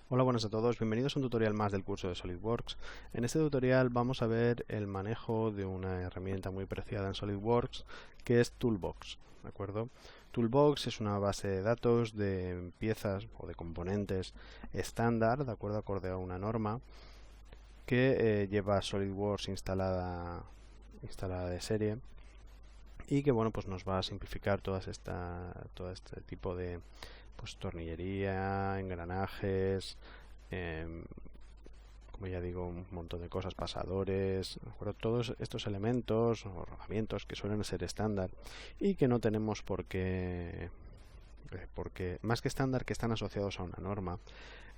Hola, buenas a todos, bienvenidos a un tutorial más del curso de SolidWorks. En este tutorial vamos a ver el manejo de una herramienta muy preciada en SolidWorks que es Toolbox, ¿de acuerdo? Toolbox es una base de datos de piezas o de componentes estándar, de acuerdo, acorde a una norma que lleva SolidWorks instalada de serie y que bueno, pues nos va a simplificar todo este tipo de pues tornillería, engranajes, em, como ya digo, un montón de cosas, pasadores, ¿de acuerdo? Todos estos elementos o rodamientos que suelen ser estándar y que no tenemos porque más que estándar, que están asociados a una norma,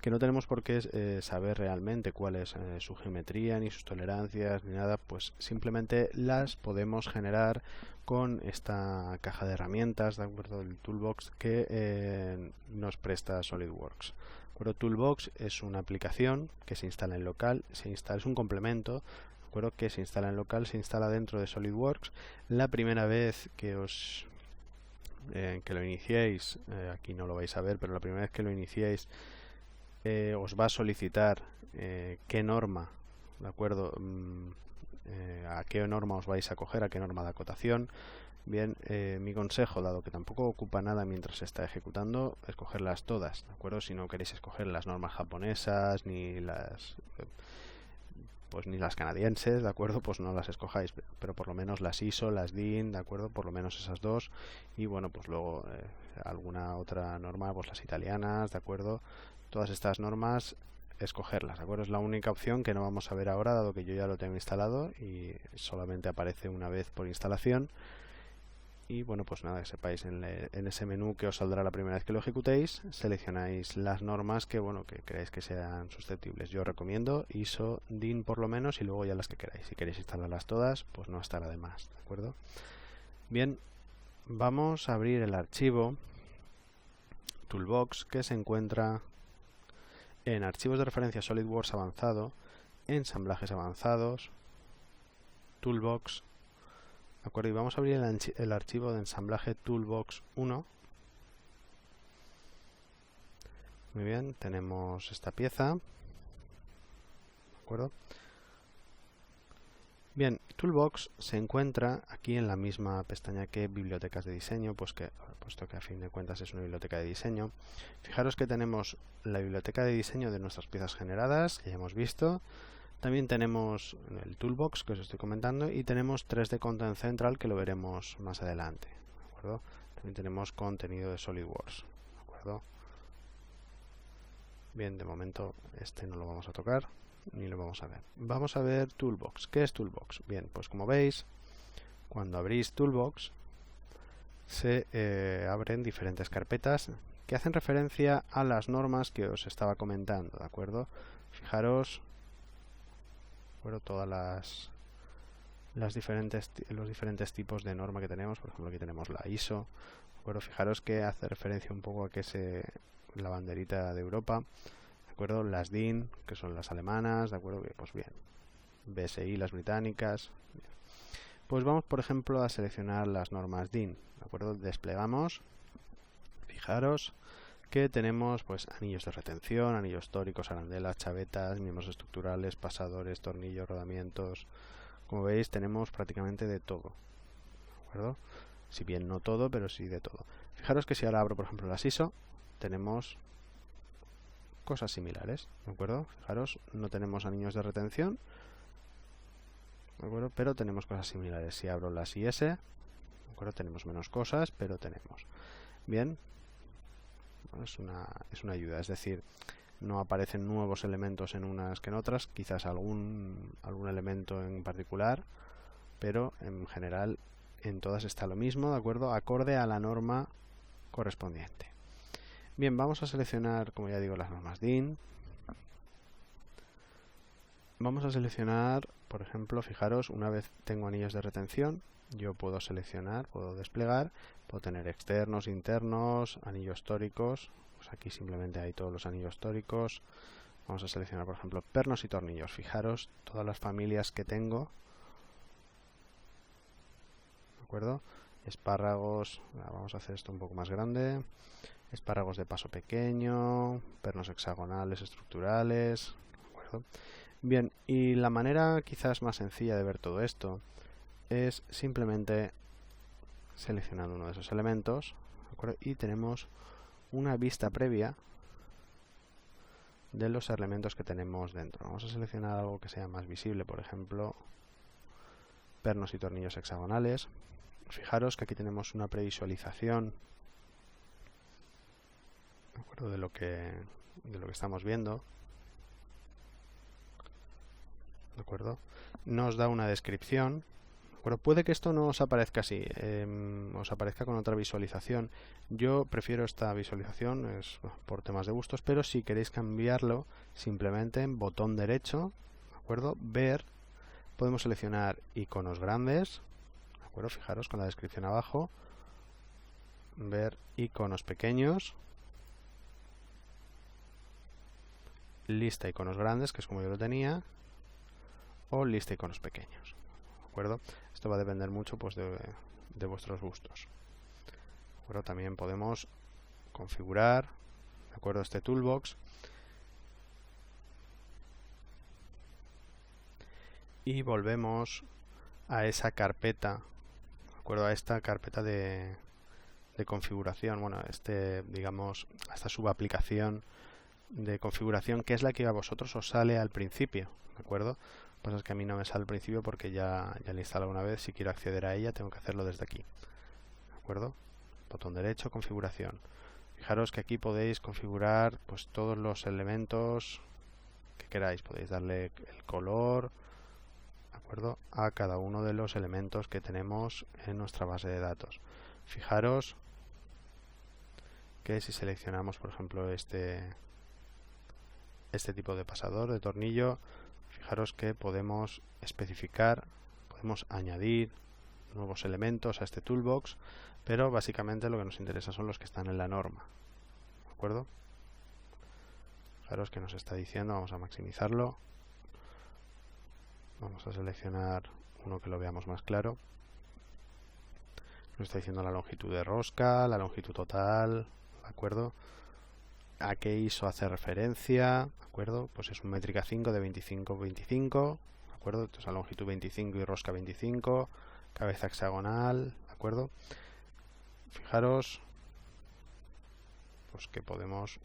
que no tenemos por qué saber realmente cuál es su geometría, ni sus tolerancias, ni nada, pues simplemente las podemos generar con esta caja de herramientas, ¿de acuerdo? El Toolbox que nos presta SolidWorks. Toolbox es una aplicación que se instala en local, es un complemento, ¿de acuerdo? Que se instala en local, se instala dentro de SolidWorks. La primera vez que lo iniciéis, aquí no lo vais a ver, pero la primera vez que lo iniciéis os va a solicitar qué norma, ¿de acuerdo? A qué norma os vais a coger, a qué norma de acotación. Bien, mi consejo, dado que tampoco ocupa nada mientras se está ejecutando, es cogerlas todas, ¿de acuerdo? Si no queréis escoger las normas japonesas ni las canadienses, ¿de acuerdo? Pues no las escojáis, pero por lo menos las ISO, las DIN, ¿de acuerdo? Por lo menos esas dos. Y bueno, pues luego alguna otra norma, pues las italianas, ¿de acuerdo? Todas estas normas, escogerlas, ¿de acuerdo? Es la única opción que no vamos a ver ahora, dado que yo ya lo tengo instalado y solamente aparece una vez por instalación. Y bueno, pues nada, que sepáis en ese menú que os saldrá la primera vez que lo ejecutéis, seleccionáis las normas que bueno que creáis que sean susceptibles. Yo recomiendo ISO, DIN por lo menos y luego ya las que queráis. Si queréis instalarlas todas, pues no estará de más, ¿de acuerdo? Bien, vamos a abrir el archivo Toolbox que se encuentra en archivos de referencia SolidWorks avanzado, ensamblajes avanzados, Toolbox, ¿de acuerdo? Y vamos a abrir el archivo de ensamblaje Toolbox 1. Muy bien, tenemos esta pieza, ¿de acuerdo? Bien, Toolbox se encuentra aquí en la misma pestaña que bibliotecas de diseño, puesto que a fin de cuentas es una biblioteca de diseño. Fijaros que tenemos la biblioteca de diseño de nuestras piezas generadas, que ya hemos visto. También tenemos el Toolbox, que os estoy comentando, y tenemos 3D Content Central, que lo veremos más adelante, ¿de acuerdo? También tenemos contenido de SolidWorks, ¿de acuerdo? Bien, de momento este no lo vamos a tocar ni lo vamos a ver. Vamos a ver Toolbox. ¿Qué es Toolbox? Bien, pues como veis, cuando abrís Toolbox se abren diferentes carpetas que hacen referencia a las normas que os estaba comentando, ¿de acuerdo? Fijaros, bueno, todas los diferentes tipos de norma que tenemos. Por ejemplo, aquí tenemos la ISO, ¿de acuerdo? Fijaros que hace referencia un poco a la banderita de Europa, ¿de acuerdo? Las DIN, que son las alemanas, ¿de acuerdo? Pues bien, BSI, las británicas. Bien. Pues vamos, por ejemplo, a seleccionar las normas DIN, ¿de acuerdo? Desplegamos, fijaros que tenemos pues anillos de retención, anillos tóricos, arandelas, chavetas, miembros estructurales, pasadores, tornillos, rodamientos. Como veis, tenemos prácticamente de todo, ¿de acuerdo? Si bien no todo, pero sí de todo. Fijaros que si ahora abro, por ejemplo, las ISO, tenemos cosas similares, ¿de acuerdo? Fijaros, no tenemos anillos de retención, ¿de acuerdo? Pero tenemos cosas similares. Si abro las IS, ¿de acuerdo? Tenemos menos cosas, pero tenemos. Bien, bueno, es una ayuda, es decir, no aparecen nuevos elementos en unas que en otras, quizás algún elemento en particular, pero en general en todas está lo mismo, ¿de acuerdo? Acorde a la norma correspondiente. Bien, vamos a seleccionar, como ya digo, las normas DIN. Vamos a seleccionar, por ejemplo, fijaros, una vez tengo anillos de retención, yo puedo seleccionar, puedo desplegar, puedo tener externos, internos, anillos tóricos. Pues aquí simplemente hay todos los anillos tóricos. Vamos a seleccionar, por ejemplo, pernos y tornillos. Fijaros todas las familias que tengo, ¿de acuerdo? Espárragos, vamos a hacer esto un poco más grande. espárragos de paso pequeño, pernos hexagonales estructurales, ¿de acuerdo? Bien, y la manera quizás más sencilla de ver todo esto es simplemente seleccionando uno de esos elementos, ¿de acuerdo? Y tenemos una vista previa de los elementos que tenemos dentro. Vamos a seleccionar algo que sea más visible, por ejemplo, pernos y tornillos hexagonales. Fijaros que aquí tenemos una previsualización, ¿de acuerdo?, de lo que estamos viendo, ¿de acuerdo? Nos da una descripción, ¿de acuerdo? Puede que esto no os aparezca así, os aparezca con otra visualización. Yo prefiero esta visualización, es por temas de gustos, pero si queréis cambiarlo, simplemente en botón derecho, ¿de acuerdo?, ver, podemos seleccionar iconos grandes, ¿de acuerdo? Fijaros con la descripción abajo, ver iconos pequeños, lista iconos grandes, que es como yo lo tenía, o lista iconos pequeños, ¿de acuerdo? Esto va a depender mucho pues de vuestros gustos, ¿de acuerdo? También podemos configurar, ¿de acuerdo?, este toolbox y volvemos a esa carpeta, ¿de acuerdo?, a esta carpeta de configuración, bueno, digamos, a esta subaplicación de configuración, que es la que a vosotros os sale al principio, ¿de acuerdo? Lo que pasa es que a mí no me sale al principio porque ya la he instalado una vez. Si quiero acceder a ella tengo que hacerlo desde aquí, ¿de acuerdo? Botón derecho, configuración. Fijaros que aquí podéis configurar pues todos los elementos que queráis. Podéis darle el color, ¿de acuerdo?, a cada uno de los elementos que tenemos en nuestra base de datos. Fijaros que si seleccionamos, por ejemplo, este tipo de pasador de tornillo, fijaros que podemos especificar, podemos añadir nuevos elementos a este toolbox, pero básicamente lo que nos interesa son los que están en la norma, ¿de acuerdo? Fijaros que nos está diciendo, vamos a maximizarlo, vamos a seleccionar uno que lo veamos más claro. Nos está diciendo la longitud de rosca, la longitud total, ¿de acuerdo?, a qué ISO hace referencia, ¿de acuerdo? Pues es un métrica 5 de 25-25, ¿de acuerdo? Entonces a longitud 25 y rosca 25, cabeza hexagonal, ¿de acuerdo? Fijaros pues que podemos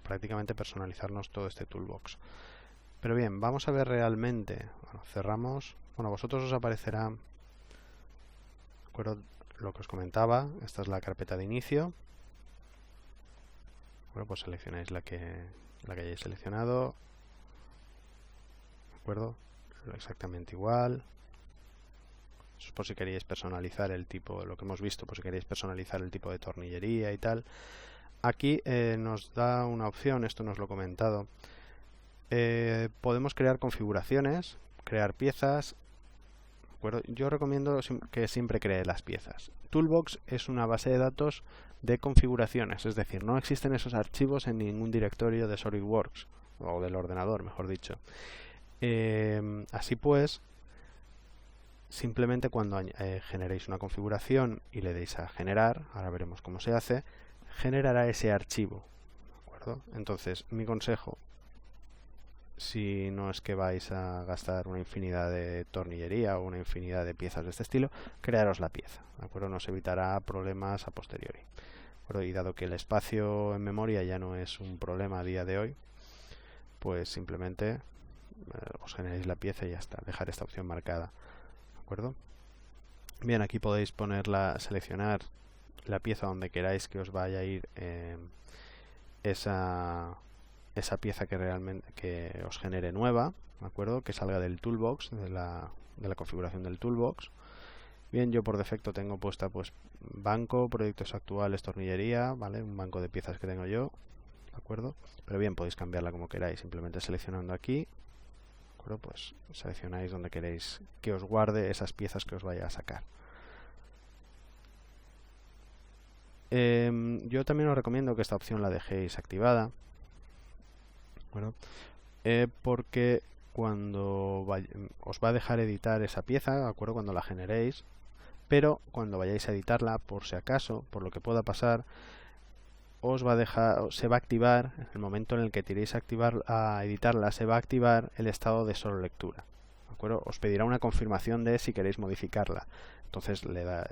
prácticamente personalizarnos todo este toolbox. Pero bien, vamos a ver realmente, bueno, cerramos, bueno, a vosotros os aparecerá, ¿de acuerdo?, lo que os comentaba. Esta es la carpeta de inicio. Bueno, pues seleccionáis la que hayáis seleccionado, ¿de acuerdo? Exactamente igual. Eso es por si queréis personalizar el tipo, lo que hemos visto, por si queréis personalizar el tipo de tornillería y tal. Aquí nos da una opción, esto nos lo he comentado. Podemos crear configuraciones, crear piezas, ¿de acuerdo? Yo recomiendo que siempre cree las piezas. Toolbox es una base de datos de configuraciones, es decir, no existen esos archivos en ningún directorio de SolidWorks, o del ordenador, mejor dicho. Así pues, simplemente cuando generéis una configuración y le deis a generar, ahora veremos cómo se hace, generará ese archivo, ¿de acuerdo? Entonces, mi consejo, si no es que vais a gastar una infinidad de tornillería o una infinidad de piezas de este estilo, crearos la pieza, ¿de acuerdo? Nos evitará problemas a posteriori. Bueno, y dado que el espacio en memoria ya no es un problema a día de hoy, pues simplemente os generéis la pieza y ya está, dejar esta opción marcada, ¿de acuerdo? Bien, aquí podéis seleccionar la pieza donde queráis que os vaya a ir esa pieza que realmente os genere nueva, ¿de acuerdo?, que salga del toolbox, de la configuración del toolbox. Bien, yo por defecto tengo puesta pues banco, proyectos actuales, tornillería, ¿vale?, un banco de piezas que tengo yo, ¿de acuerdo? Pero bien, podéis cambiarla como queráis, simplemente seleccionando aquí, ¿de acuerdo? Pues seleccionáis donde queréis que os guarde esas piezas que os vaya a sacar. Yo también os recomiendo que esta opción la dejéis activada, ¿de acuerdo? Porque cuando os va a dejar editar esa pieza, ¿de acuerdo?, cuando la generéis, pero cuando vayáis a editarla, por si acaso, por lo que pueda pasar, se va a activar, en el momento en el que tiréis a editarla, se va a activar el estado de solo lectura. ¿De acuerdo? Os pedirá una confirmación de si queréis modificarla. Entonces,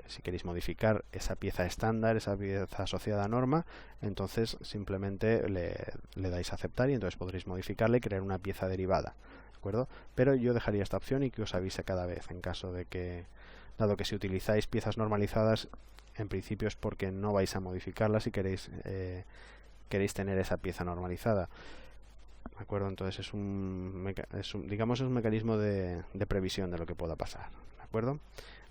si queréis modificar esa pieza estándar, esa pieza asociada a norma, entonces simplemente le dais a aceptar y entonces podréis modificarla y crear una pieza derivada. ¿De acuerdo? Pero yo dejaría esta opción y que os avise cada vez, en caso de que, dado que si utilizáis piezas normalizadas, en principio es porque no vais a modificarlas y queréis tener esa pieza normalizada. ¿De acuerdo? Entonces digamos es un mecanismo de previsión de lo que pueda pasar. ¿De acuerdo?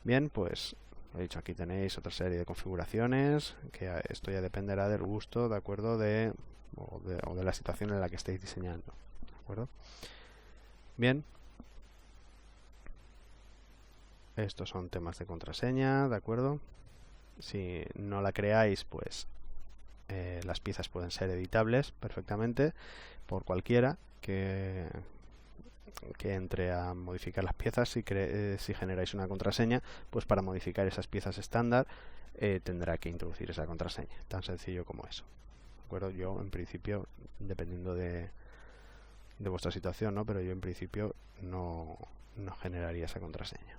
Bien, pues he dicho, aquí tenéis otra serie de configuraciones, que esto ya dependerá del gusto, ¿de acuerdo? O de la situación en la que estéis diseñando. ¿De acuerdo? Bien. Estos son temas de contraseña, ¿de acuerdo? Si no la creáis, pues las piezas pueden ser editables perfectamente por cualquiera que entre a modificar las piezas. Si generáis una contraseña, pues para modificar esas piezas estándar tendrá que introducir esa contraseña, tan sencillo como eso. ¿De acuerdo? Yo en principio, dependiendo de vuestra situación, ¿no? Pero yo en principio no generaría esa contraseña.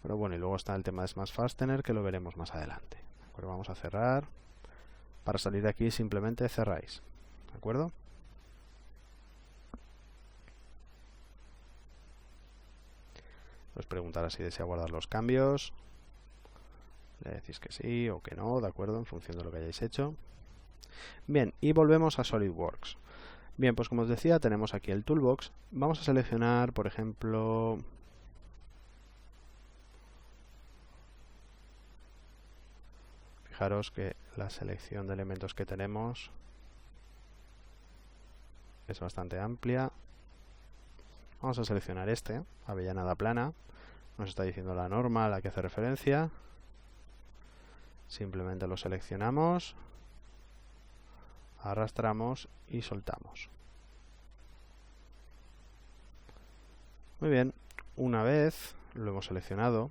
Pero bueno, y luego está el tema de Smart Fastener, que lo veremos más adelante. ¿De acuerdo? Vamos a cerrar. Para salir de aquí simplemente cerráis. ¿De acuerdo? Os preguntará si desea guardar los cambios. Le decís que sí o que no, ¿de acuerdo? En función de lo que hayáis hecho. Bien, y volvemos a SolidWorks. Bien, pues como os decía, tenemos aquí el Toolbox. Vamos a seleccionar, por ejemplo, fijaros que la selección de elementos que tenemos es bastante amplia. Vamos a seleccionar avellanada plana. Nos está diciendo la norma a la que hace referencia. Simplemente lo seleccionamos, arrastramos y soltamos. Muy bien, una vez lo hemos seleccionado,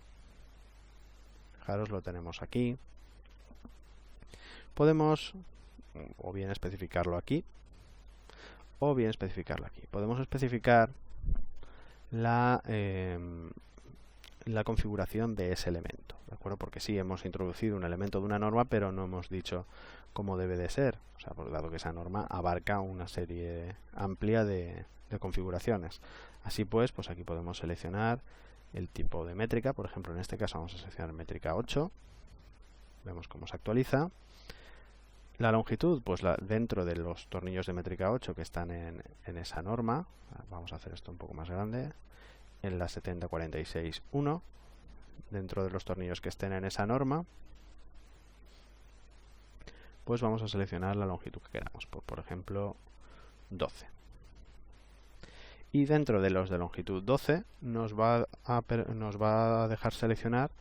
fijaros, lo tenemos aquí. Podemos o bien especificarlo aquí o bien especificarlo aquí. Podemos especificar la configuración de ese elemento, ¿de acuerdo? Porque sí, hemos introducido un elemento de una norma, pero no hemos dicho cómo debe de ser. O sea, dado que esa norma abarca una serie amplia de configuraciones. Así pues aquí podemos seleccionar el tipo de métrica. Por ejemplo, en este caso vamos a seleccionar métrica 8. Vemos cómo se actualiza. La longitud, pues dentro de los tornillos de métrica 8 que están en esa norma. Vamos a hacer esto un poco más grande. En la 7046.1, dentro de los tornillos que estén en esa norma, pues vamos a seleccionar la longitud que queramos, por ejemplo 12. Y dentro de los de longitud 12 nos va a dejar seleccionar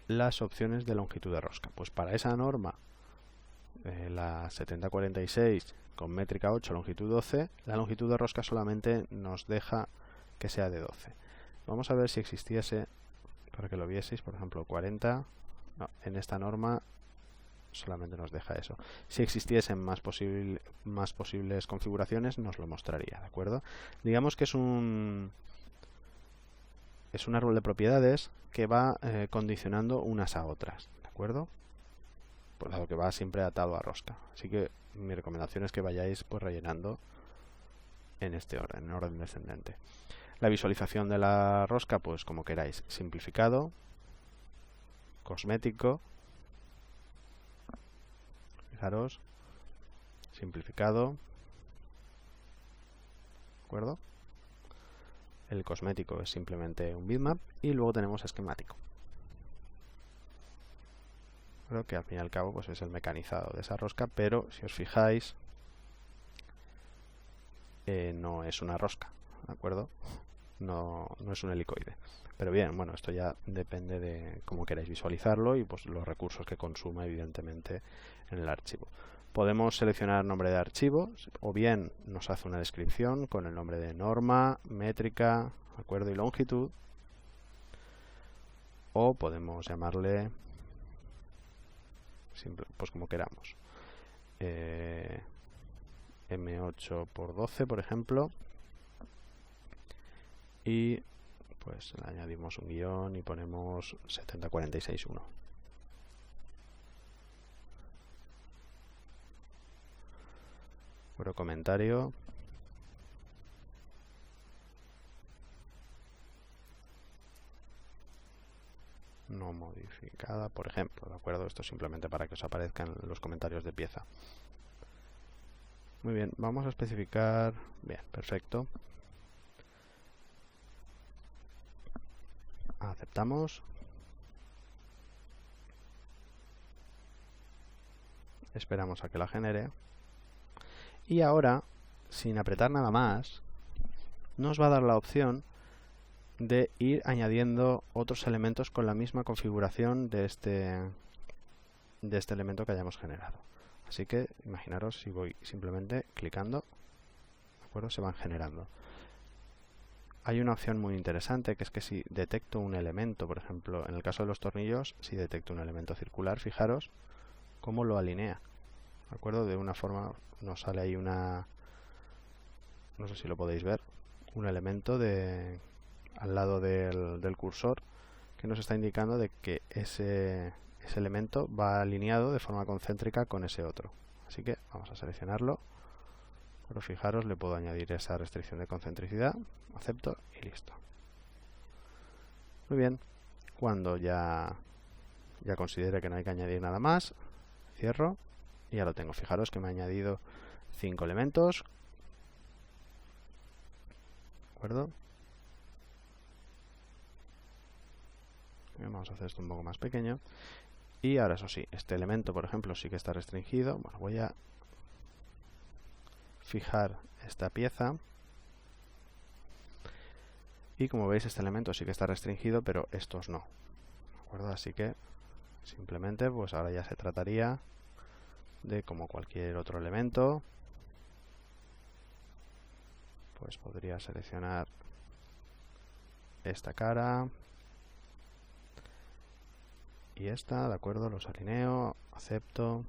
las opciones de longitud de rosca. Pues para esa norma, la 7046 con métrica 8, longitud 12, la longitud de rosca solamente nos deja que sea de 12. Vamos a ver si existiese, para que lo vieseis, por ejemplo 40. No, en esta norma solamente nos deja eso. Si existiesen más posibles configuraciones, nos lo mostraría, ¿de acuerdo? Digamos que es un árbol de propiedades que va condicionando unas a otras, ¿de acuerdo? Pues dado que va siempre atado a rosca. Así que mi recomendación es que vayáis rellenando en este orden, en orden descendente. La visualización de la rosca, pues como queráis, simplificado, cosmético, fijaros, simplificado, ¿de acuerdo? El cosmético es simplemente un bitmap y luego tenemos esquemático. Creo que al fin y al cabo pues es el mecanizado de esa rosca, pero si os fijáis no es una rosca, ¿de acuerdo? No es un helicoide. Pero bien, bueno, esto ya depende de cómo queráis visualizarlo y pues los recursos que consuma evidentemente en el archivo. Podemos seleccionar nombre de archivo o bien nos hace una descripción con el nombre de norma, métrica, ¿de acuerdo? Y longitud, o podemos llamarle pues como queramos. M8 por 12, por ejemplo, y pues le añadimos un guión y ponemos 7046.1. Bueno, comentario. No modificada, por ejemplo, ¿de acuerdo? Esto simplemente para que os aparezcan los comentarios de pieza. Muy bien, vamos a especificar. Bien, perfecto. Aceptamos. Esperamos a que la genere. Y ahora, sin apretar nada más, nos va a dar la opción de ir añadiendo otros elementos con la misma configuración de este elemento que hayamos generado. Así que imaginaros si voy simplemente clicando, ¿de acuerdo? Se van generando. Hay una opción muy interesante, que es que si detecto un elemento, por ejemplo, en el caso de los tornillos, si detecto un elemento circular, fijaros cómo lo alinea, ¿de acuerdo? De una forma nos sale ahí no sé si lo podéis ver, un elemento al lado del cursor que nos está indicando de que ese elemento va alineado de forma concéntrica con ese otro. Así que vamos a seleccionarlo. Pero fijaros, le puedo añadir esa restricción de concentricidad, acepto y listo. Muy bien, cuando ya considere que no hay que añadir nada más, cierro y ya lo tengo. Fijaros que me ha añadido 5 elementos, ¿de acuerdo? Vamos a hacer esto un poco más pequeño. Y ahora, eso sí, este elemento, por ejemplo, sí que está restringido. Bueno, voy a fijar esta pieza. Y como veis, este elemento sí que está restringido, pero estos no. ¿De acuerdo? Así que simplemente, pues ahora ya se trataría de, como cualquier otro elemento, pues podría seleccionar esta cara y esta, ¿de acuerdo? Los alineo, acepto.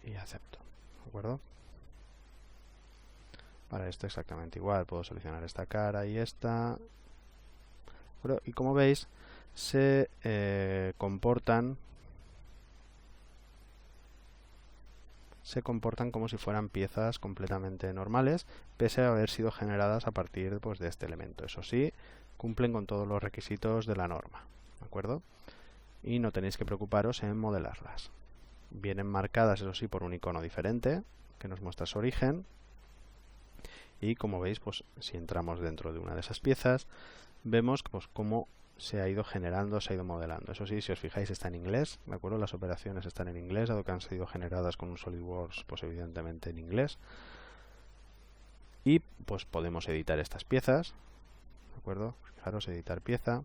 Y acepto, ¿de acuerdo? Para esto exactamente igual, puedo seleccionar esta cara y esta. Bueno, y como veis, se comportan como si fueran piezas completamente normales, pese a haber sido generadas a partir, pues, de este elemento. Eso sí, cumplen con todos los requisitos de la norma, ¿de acuerdo? Y no tenéis que preocuparos en modelarlas. Vienen marcadas, eso sí, por un icono diferente, que nos muestra su origen. Y como veis, pues si entramos dentro de una de esas piezas, vemos pues cómo se ha ido generando, se ha ido modelando. Eso sí, si os fijáis, está en inglés, ¿de acuerdo? Las operaciones están en inglés, dado que han sido generadas con un SolidWorks, pues evidentemente en inglés. Y pues podemos editar estas piezas, ¿de acuerdo? Fijaros, editar pieza.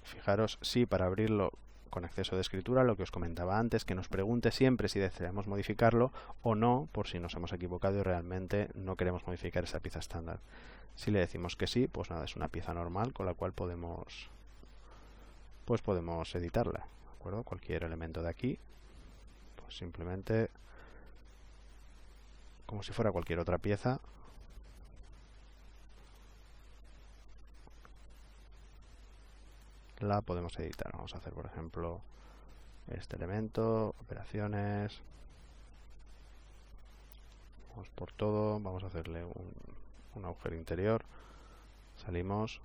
Fijaros, sí, para abrirlo con acceso de escritura, lo que os comentaba antes, que nos pregunte siempre si deseamos modificarlo o no, por si nos hemos equivocado y realmente no queremos modificar esa pieza estándar. Si le decimos que sí, pues nada, es una pieza normal con la cual podemos editarla, ¿de acuerdo? Cualquier elemento de aquí, pues simplemente, como si fuera cualquier otra pieza, la podemos editar. Vamos a hacer, por ejemplo, este elemento, operaciones, vamos por todo, vamos a hacerle un agujero interior, salimos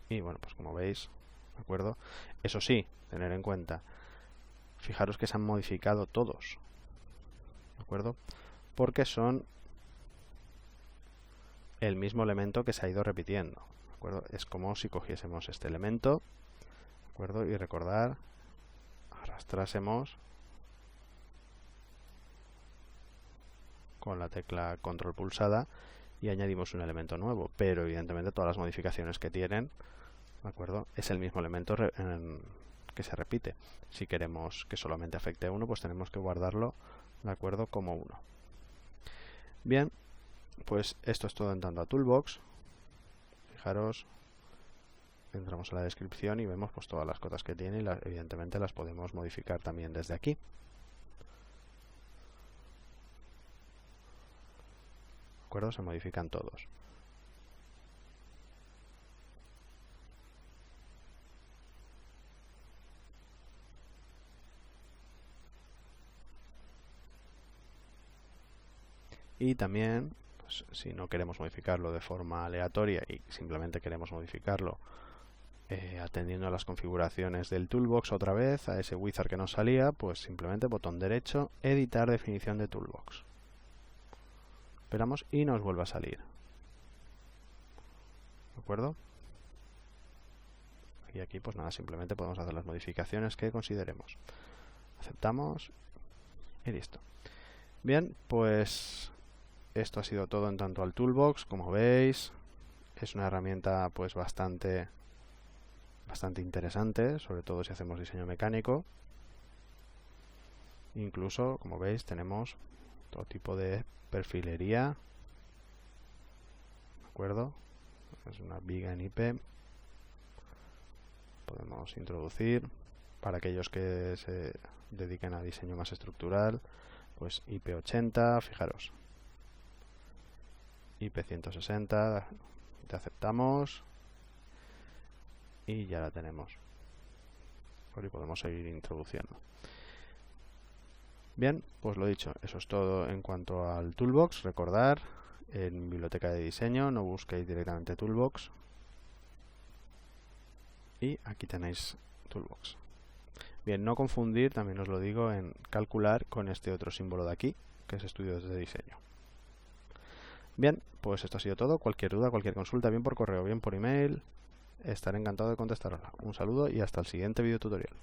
y bueno, pues como veis, ¿de acuerdo? Eso sí, tener en cuenta, fijaros que se han modificado todos, ¿de acuerdo? Porque son el mismo elemento que se ha ido repitiendo, ¿de acuerdo? Es como si cogiésemos este elemento, ¿de acuerdo? Y recordar, arrastrásemos con la tecla control pulsada y añadimos un elemento nuevo, pero evidentemente todas las modificaciones que tienen, ¿de acuerdo? Es el mismo elemento que se repite. Si queremos que solamente afecte a uno, pues tenemos que guardarlo, ¿de acuerdo? Como uno. Bien, pues esto es todo en tanto a Toolbox. Fijaros, entramos a la descripción y vemos pues todas las cosas que tiene y evidentemente las podemos modificar también desde aquí. ¿De acuerdo? Se modifican todos. Y también, pues, si no queremos modificarlo de forma aleatoria y simplemente queremos modificarlo atendiendo a las configuraciones del Toolbox otra vez, a ese wizard que nos salía, pues simplemente botón derecho, editar definición de Toolbox. Esperamos y nos vuelve a salir. ¿De acuerdo? Y aquí pues nada, simplemente podemos hacer las modificaciones que consideremos. Aceptamos y listo. Bien, pues esto ha sido todo en tanto al Toolbox. Como veis, es una herramienta pues bastante interesante, sobre todo si hacemos diseño mecánico. Incluso, como veis, tenemos todo tipo de perfilería. ¿De acuerdo? Es una viga en IP. Podemos introducir para aquellos que se dediquen a diseño más estructural, pues IP80, fijaros. IP160, te aceptamos y ya la tenemos. Y podemos seguir introduciendo. Bien, pues lo dicho, eso es todo en cuanto al Toolbox. Recordar, en biblioteca de diseño no busquéis directamente Toolbox. Y aquí tenéis Toolbox. Bien, no confundir, también os lo digo, en calcular con este otro símbolo de aquí, que es estudios de diseño. Bien, pues esto ha sido todo. Cualquier duda, cualquier consulta, bien por correo, bien por email, estaré encantado de contestarosla. Un saludo y hasta el siguiente video tutorial.